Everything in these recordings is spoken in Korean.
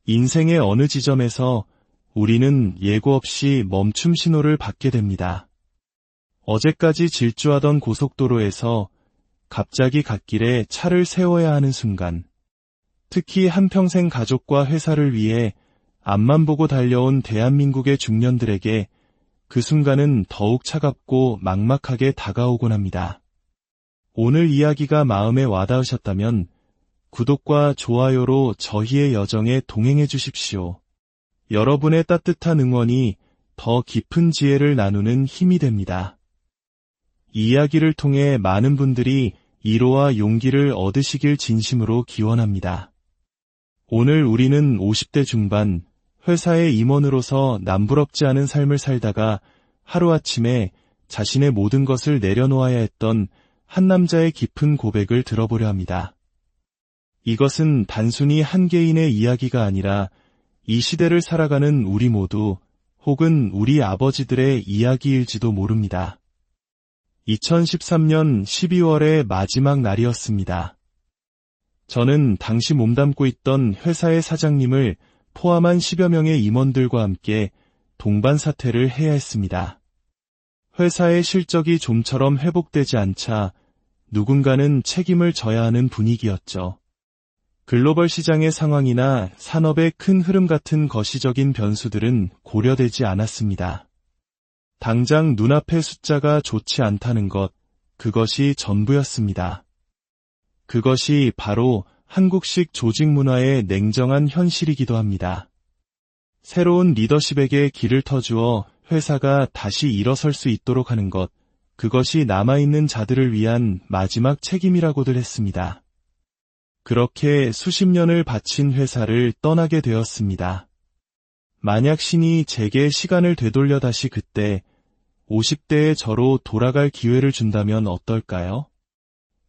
인생의 어느 지점에서 우리는 예고 없이 멈춤 신호를 받게 됩니다. 어제까지 질주하던 고속도로에서 갑자기 갓길에 차를 세워야 하는 순간, 특히 한평생 가족과 회사를 위해 앞만 보고 달려온 대한민국의 중년들에게 그 순간은 더욱 차갑고 막막하게 다가오곤 합니다. 오늘 이야기가 마음에 와닿으셨다면 구독과 좋아요로 저희의 여정에 동행해 주십시오. 여러분의 따뜻한 응원이 더 깊은 지혜를 나누는 힘이 됩니다. 이 이야기를 통해 많은 분들이 위로와 용기를 얻으시길 진심으로 기원합니다. 오늘 우리는 50대 중반, 회사의 임원으로서 남부럽지 않은 삶을 살다가 하루아침에 자신의 모든 것을 내려놓아야 했던 한 남자의 깊은 고백을 들어보려 합니다. 이것은 단순히 한 개인의 이야기가 아니라 이 시대를 살아가는 우리 모두 혹은 우리 아버지들의 이야기일지도 모릅니다. 2013년 12월의 마지막 날이었습니다. 저는 당시 몸담고 있던 회사의 사장님을 포함한 10여 명의 임원들과 함께 동반 사퇴를 해야 했습니다. 회사의 실적이 좀처럼 회복되지 않자 누군가는 책임을 져야 하는 분위기였죠. 글로벌 시장의 상황이나 산업의 큰 흐름 같은 거시적인 변수들은 고려되지 않았습니다. 당장 눈앞의 숫자가 좋지 않다는 것, 그것이 전부였습니다. 그것이 바로 한국식 조직 문화의 냉정한 현실이기도 합니다. 새로운 리더십에게 길을 터주어 회사가 다시 일어설 수 있도록 하는 것, 그것이 남아있는 자들을 위한 마지막 책임이라고들 했습니다. 그렇게 수십 년을 바친 회사를 떠나게 되었습니다. 만약 신이 제게 시간을 되돌려 다시 그때 50대의 저로 돌아갈 기회를 준다면 어떨까요?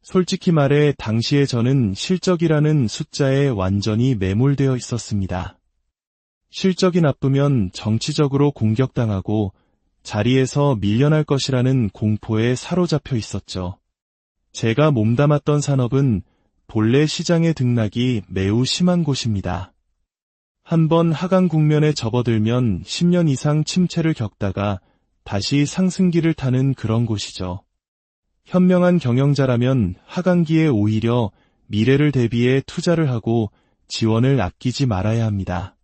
솔직히 말해 당시에 저는 실적이라는 숫자에 완전히 매몰되어 있었습니다. 실적이 나쁘면 정치적으로 공격당하고 자리에서 밀려날 것이라는 공포에 사로잡혀 있었죠. 제가 몸담았던 산업은 본래 시장의 등락이 매우 심한 곳입니다. 한번 하강 국면에 접어들면 10년 이상 침체를 겪다가 다시 상승기를 타는 그런 곳이죠. 현명한 경영자라면 하강기에 오히려 미래를 대비해 투자를 하고 지원을 아끼지 말아야 합니다.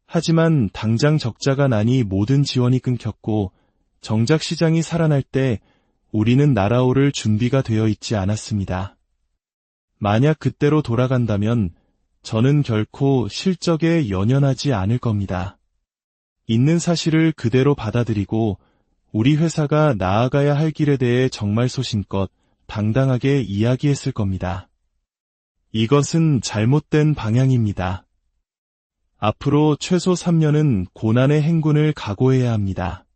하지만 당장 적자가 나니 모든 지원이 끊겼고 정작 시장이 살아날 때 우리는 날아오를 준비가 되어 있지 않았습니다. 만약 그때로 돌아간다면 저는 결코 실적에 연연하지 않을 겁니다. 있는 사실을 그대로 받아들이고 우리 회사가 나아가야 할 길에 대해 정말 소신껏 당당하게 이야기했을 겁니다. 이것은 잘못된 방향입니다. 앞으로 최소 3년은 고난의 행군을 각오해야 합니다.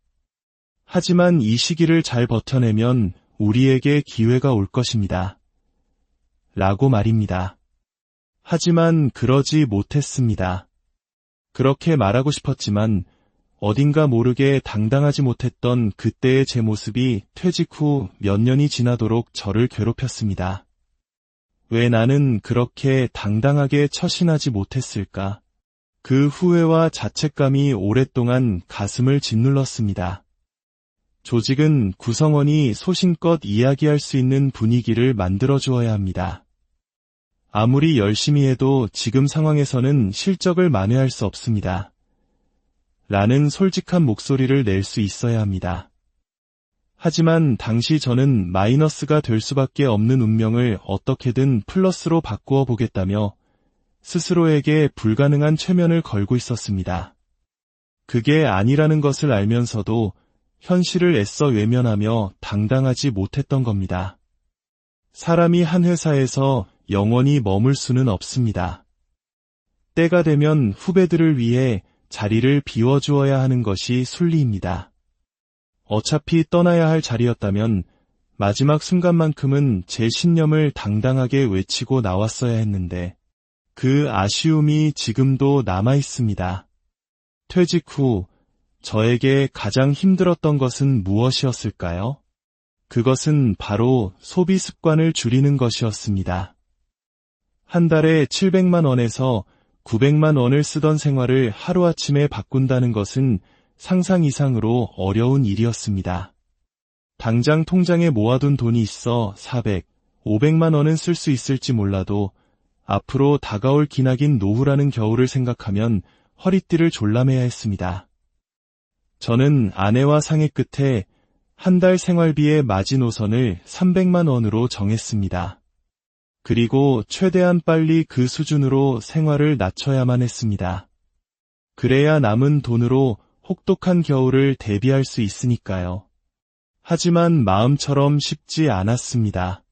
하지만 이 시기를 잘 버텨내면 우리에게 기회가 올 것입니다. 라고 말입니다. 하지만 그러지 못했습니다. 그렇게 말하고 싶었지만 어딘가 모르게 당당하지 못했던 그때의 제 모습이 퇴직 후 몇 년이 지나도록 저를 괴롭혔습니다. 왜 나는 그렇게 당당하게 처신하지 못했을까? 그 후회와 자책감이 오랫동안 가슴을 짓눌렀습니다. 조직은 구성원이 소신껏 이야기할 수 있는 분위기를 만들어 주어야 합니다. 아무리 열심히 해도 지금 상황에서는 실적을 만회할 수 없습니다. 라는 솔직한 목소리를 낼 수 있어야 합니다. 하지만 당시 저는 마이너스가 될 수밖에 없는 운명을 어떻게든 플러스로 바꾸어 보겠다며 스스로에게 불가능한 최면을 걸고 있었습니다. 그게 아니라는 것을 알면서도 현실을 애써 외면하며 당당하지 못했던 겁니다. 사람이 한 회사에서 영원히 머물 수는 없습니다. 때가 되면 후배들을 위해 자리를 비워주어야 하는 것이 순리입니다. 어차피 떠나야 할 자리였다면 마지막 순간만큼은 제 신념을 당당하게 외치고 나왔어야 했는데 그 아쉬움이 지금도 남아 있습니다. 퇴직 후 저에게 가장 힘들었던 것은 무엇이었을까요? 그것은 바로 소비 습관을 줄이는 것이었습니다. 한 달에 700만 원에서 900만 원을 쓰던 생활을 하루아침에 바꾼다는 것은 상상 이상으로 어려운 일이었습니다. 당장 통장에 모아둔 돈이 있어 400, 500만 원은 쓸 수 있을지 몰라도 앞으로 다가올 기나긴 노후라는 겨울을 생각하면 허리띠를 졸라매야 했습니다. 저는 아내와 상의 끝에 한 달 생활비의 마지노선을 300만 원으로 정했습니다. 그리고 최대한 빨리 그 수준으로 생활을 낮춰야만 했습니다. 그래야 남은 돈으로 혹독한 겨울을 대비할 수 있으니까요. 하지만 마음처럼 쉽지 않았습니다.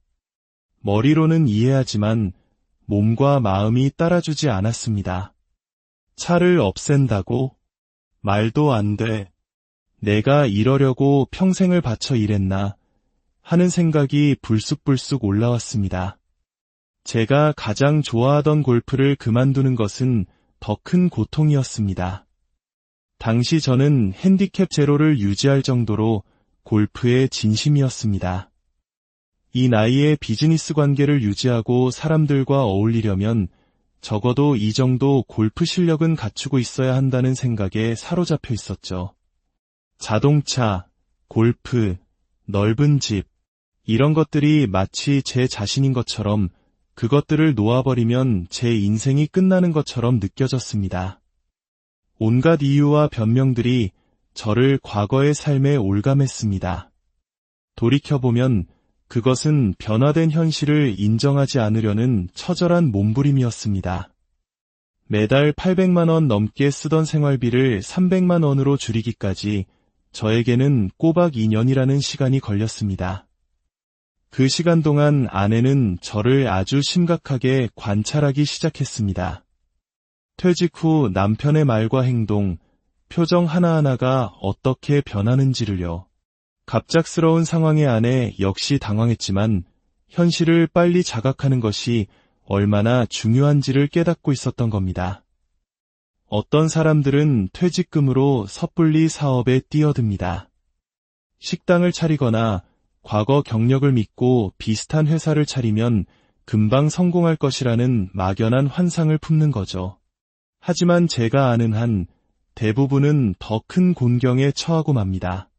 머리로는 이해하지만 몸과 마음이 따라주지 않았습니다. 차를 없앤다고? 말도 안 돼. 내가 이러려고 평생을 바쳐 일했나 하는 생각이 불쑥불쑥 올라왔습니다. 제가 가장 좋아하던 골프를 그만두는 것은 더 큰 고통이었습니다. 당시 저는 핸디캡 제로를 유지할 정도로 골프에 진심이었습니다. 이 나이에 비즈니스 관계를 유지하고 사람들과 어울리려면 적어도 이 정도 골프 실력은 갖추고 있어야 한다는 생각에 사로잡혀 있었죠. 자동차, 골프, 넓은 집, 이런 것들이 마치 제 자신인 것처럼 그것들을 놓아버리면 제 인생이 끝나는 것처럼 느껴졌습니다. 온갖 이유와 변명들이 저를 과거의 삶에 올감했습니다. 돌이켜보면 그것은 변화된 현실을 인정하지 않으려는 처절한 몸부림이었습니다. 매달 800만 원 넘게 쓰던 생활비를 300만 원으로 줄이기까지 저에게는 꼬박 2년이라는 시간이 걸렸습니다. 그 시간 동안 아내는 저를 아주 심각하게 관찰하기 시작했습니다. 퇴직 후 남편의 말과 행동, 표정 하나하나가 어떻게 변하는지를요. 갑작스러운 상황에 아내 역시 당황했지만 현실을 빨리 자각하는 것이 얼마나 중요한지를 깨닫고 있었던 겁니다. 어떤 사람들은 퇴직금으로 섣불리 사업에 뛰어듭니다. 식당을 차리거나 과거 경력을 믿고 비슷한 회사를 차리면 금방 성공할 것이라는 막연한 환상을 품는 거죠. 하지만 제가 아는 한 대부분은 더 큰 곤경에 처하고 맙니다.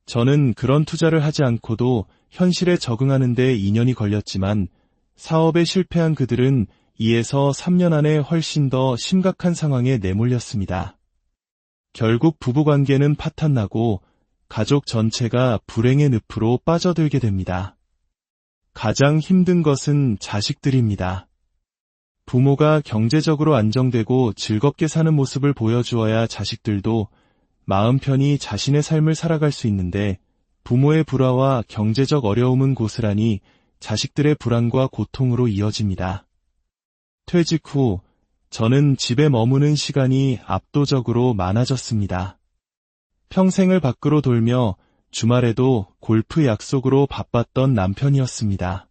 저는 그런 투자를 하지 않고도 현실에 적응하는 데 2년이 걸렸지만 사업에 실패한 그들은 2에서 3년 안에 훨씬 더 심각한 상황에 내몰렸습니다. 결국 부부관계는 파탄나고 가족 전체가 불행의 늪으로 빠져들게 됩니다. 가장 힘든 것은 자식들입니다. 부모가 경제적으로 안정되고 즐겁게 사는 모습을 보여주어야 자식들도 마음 편히 자신의 삶을 살아갈 수 있는데 부모의 불화와 경제적 어려움은 고스란히 자식들의 불안과 고통으로 이어집니다. 퇴직 후 저는 집에 머무는 시간이 압도적으로 많아졌습니다. 평생을 밖으로 돌며 주말에도 골프 약속으로 바빴던 남편이었습니다.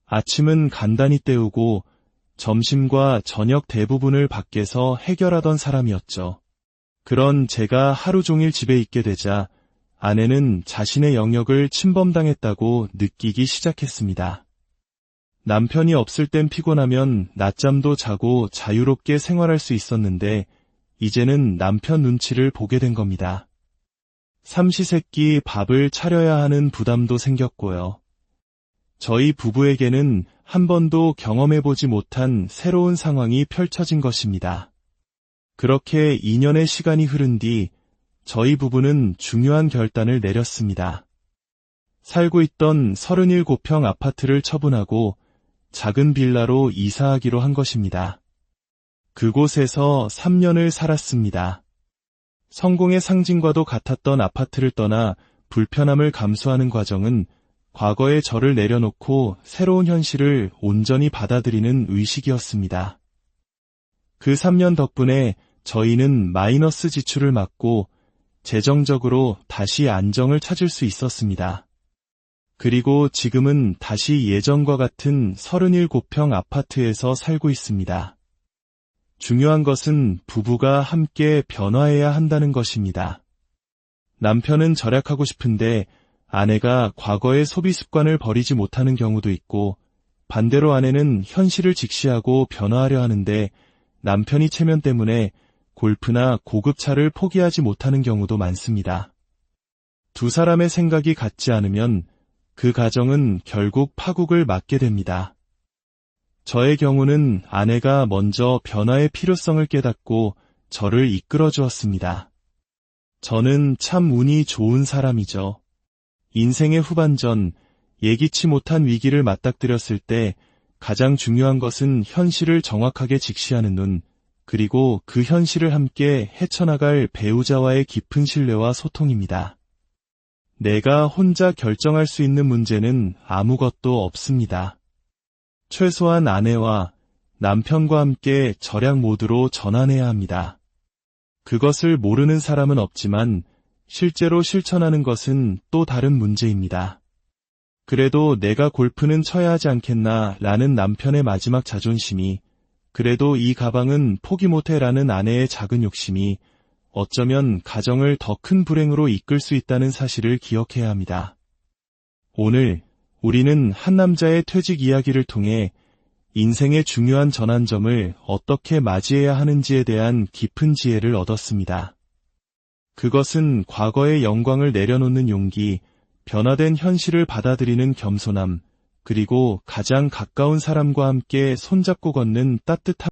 아침은 간단히 때우고 점심과 저녁 대부분을 밖에서 해결하던 사람이었죠. 그런 제가 하루 종일 집에 있게 되자 아내는 자신의 영역을 침범당했다고 느끼기 시작했습니다. 남편이 없을 땐 피곤하면 낮잠도 자고 자유롭게 생활할 수 있었는데 이제는 남편 눈치를 보게 된 겁니다. 삼시세끼 밥을 차려야 하는 부담도 생겼고요. 저희 부부에게는 한 번도 경험해보지 못한 새로운 상황이 펼쳐진 것입니다. 그렇게 2년의 시간이 흐른 뒤 저희 부부는 중요한 결단을 내렸습니다. 살고 있던 37평 아파트를 처분하고 작은 빌라로 이사하기로 한 것입니다. 그곳에서 3년을 살았습니다. 성공의 상징과도 같았던 아파트를 떠나 불편함을 감수하는 과정은 과거의 저를 내려놓고 새로운 현실을 온전히 받아들이는 의식이었습니다. 그 3년 덕분에 저희는 마이너스 지출을 막고 재정적으로 다시 안정을 찾을 수 있었습니다. 그리고 지금은 다시 예전과 같은 37평 아파트에서 살고 있습니다. 중요한 것은 부부가 함께 변화해야 한다는 것입니다. 남편은 절약하고 싶은데 아내가 과거의 소비 습관을 버리지 못하는 경우도 있고 반대로 아내는 현실을 직시하고 변화하려 하는데 남편이 체면 때문에 골프나 고급차를 포기하지 못하는 경우도 많습니다. 두 사람의 생각이 같지 않으면 그 가정은 결국 파국을 맞게 됩니다. 저의 경우는 아내가 먼저 변화의 필요성을 깨닫고 저를 이끌어 주었습니다. 저는 참 운이 좋은 사람이죠. 인생의 후반전, 예기치 못한 위기를 맞닥뜨렸을 때 가장 중요한 것은 현실을 정확하게 직시하는 눈, 그리고 그 현실을 함께 헤쳐나갈 배우자와의 깊은 신뢰와 소통입니다. 내가 혼자 결정할 수 있는 문제는 아무것도 없습니다. 최소한 아내와 남편과 함께 절약 모드로 전환해야 합니다. 그것을 모르는 사람은 없지만 실제로 실천하는 것은 또 다른 문제입니다. 그래도 내가 골프는 쳐야 하지 않겠나 라는 남편의 마지막 자존심이, 그래도 이 가방은 포기 못해 라는 아내의 작은 욕심이 어쩌면 가정을 더 큰 불행으로 이끌 수 있다는 사실을 기억해야 합니다. 오늘 우리는 한 남자의 퇴직 이야기를 통해 인생의 중요한 전환점을 어떻게 맞이해야 하는지에 대한 깊은 지혜를 얻었습니다. 그것은 과거의 영광을 내려놓는 용기, 변화된 현실을 받아들이는 겸손함, 그리고 가장 가까운 사람과 함께 손잡고 걷는 따뜻함,